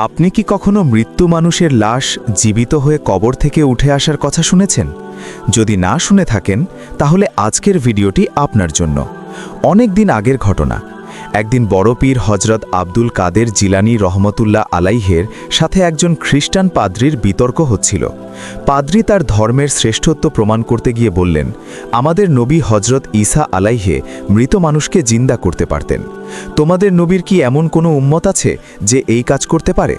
আপনি কি কখনো মৃত্যু মানুষের লাশ জীবিত হয়ে কবর থেকে উঠে আসার কথা শুনেছেন? যদি না শুনে থাকেন তাহলে আজকের ভিডিওটি আপনার জন্য। অনেক দিন আগের ঘটনা। একদিন বড় পীর হজরত আব্দুল কাদের জিলানী রহমতুল্লাহ আলাইহের সাথে একজন খ্রিস্টান পাদ্রির বিতর্ক হচ্ছিল। পাদ্রি তার ধর্মের শ্রেষ্ঠত্ব প্রমাণ করতে গিয়ে বললেন, আমাদের নবী হজরত ঈসা আলাইহে মৃত মানুষকে জিন্দা করতে পারতেন। তোমাদের নবীর কি এমন কোনো উম্মত আছে যে এই কাজ করতে পারে?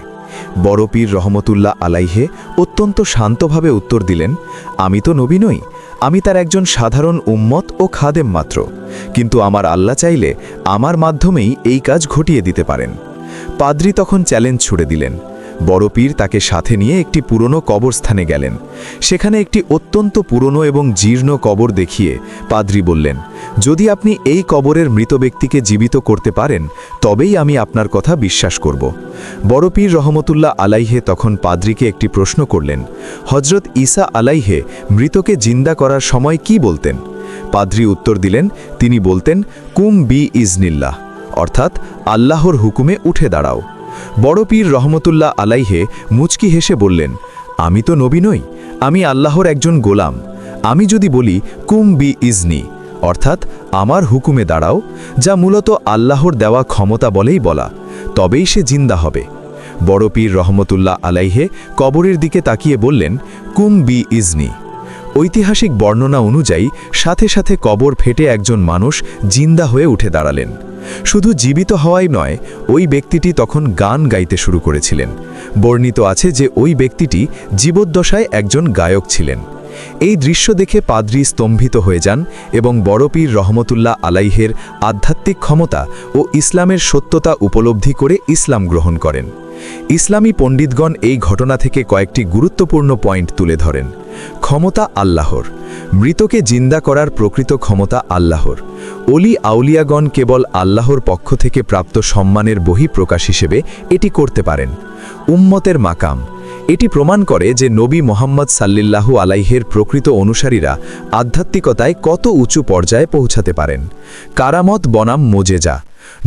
বড় পীর রহমতুল্লাহ আলাইহে অত্যন্ত শান্তভাবে উত্তর দিলেন, আমি তো নবী নই, আমি তার একজন সাধারণ উম্মত ও খাদেম মাত্র, কিন্তু আমার আল্লাহ চাইলে আমার মাধ্যমেই এই কাজ ঘটিয়ে দিতে পারেন। পাদ্রি তখন চ্যালেঞ্জ ছুড়ে দিলেন। বড় পীর তাকে সাথে নিয়ে একটি পুরনো কবরস্থানে গেলেন। সেখানে একটি অত্যন্ত পুরনো এবং জীর্ণ কবর দেখিয়ে পাদ্রি বললেন, যদি আপনি এই কবরের মৃত ব্যক্তিকে জীবিত করতে পারেন তবেই আমি আপনার কথা বিশ্বাস করব। বড় পীর রহমতুল্লাহ আলাইহে তখন পাদ্রিকে একটি প্রশ্ন করলেন, হজরত ঈসা আলাইহে মৃতকে জিন্দা করার সময় কি বলতেন? পাদ্রি উত্তর দিলেন, তিনি বলতেন, কুম বি ইজনিল্লাহ, অর্থাৎ আল্লাহর হুকুমে উঠে দাঁড়াও। বড় পীর রহমতুল্লাহ আলাইহে মুচকি হেসে বললেন, আমি তো নবী নই, আমি আল্লাহর একজন গোলাম। আমি যদি বলি কুম বি ইজনি, অর্থাৎ আমার হুকুমে দাঁড়াও, যা মূলত আল্লাহর দেওয়া ক্ষমতা বলেই বলা, তবেই সে জিন্দা হবে। বড় পীর রহমতুল্লাহ আলাইহে কবরের দিকে তাকিয়ে বললেন, কুম বি ইজনি। ঐতিহাসিক বর্ণনা অনুযায়ী সাথে সাথে কবর ফেটে একজন মানুষ জিন্দা হয়ে উঠে দাঁড়ালেন। শুধু জীবিত হওয়াই নয়, ওই ব্যক্তিটি তখন গান গাইতে শুরু করেছিলেন। বর্ণিত আছে যে ওই ব্যক্তিটি জীবদ্দশায় একজন গায়ক ছিলেন। এই দৃশ্য দেখে পাদ্রি স্তম্ভিত হয়ে যান এবং বড় পীর রহমতুল্লাহ আলাইহের আধ্যাত্মিক ক্ষমতা ও ইসলামের সত্যতা উপলব্ধি করে ইসলাম গ্রহণ করেন। ইসলামী পণ্ডিতগণ এই ঘটনা থেকে কয়েকটি গুরুত্বপূর্ণ পয়েন্ট তুলে ধরেন। ক্ষমতা আল্লাহর। মৃতকে জিন্দা করার প্রকৃত ক্ষমতা আল্লাহর। অলি আউলিয়াগণ কেবল আল্লাহর পক্ষ থেকে প্রাপ্ত সম্মানের বহিঃপ্রকাশ হিসেবে এটি করতে পারেন। উম্মতের মাকাম। এটি প্রমাণ করে যে নবী মোহাম্মদ সাল্লাল্লাহু আলাইহের প্রকৃত অনুসারীরা আধ্যাত্মিকতায় কত উঁচু পর্যায়ে পৌঁছাতে পারেন। কারামত বনাম মোজেজা।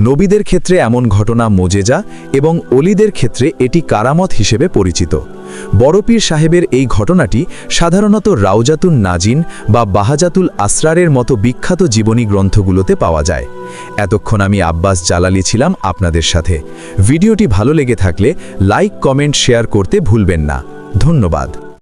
নবীদের ক্ষেত্রে এমন ঘটনা মোজেজা এবং অলিদের ক্ষেত্রে এটি কারামত হিসেবে পরিচিত। বড় পীর সাহেবের এই ঘটনাটি সাধারণত রাউজাতুন নাজিন বা বাহাজাতুল আসরারের মতো বিখ্যাত জীবনী গ্রন্থগুলোতে পাওয়া যায়। এতক্ষণ আমি আব্বাস জালালি ছিলাম আপনাদের সাথে। ভিডিওটি ভালো লেগে থাকলে লাইক, কমেন্ট, শেয়ার করতে ভুলবেন না। ধন্যবাদ।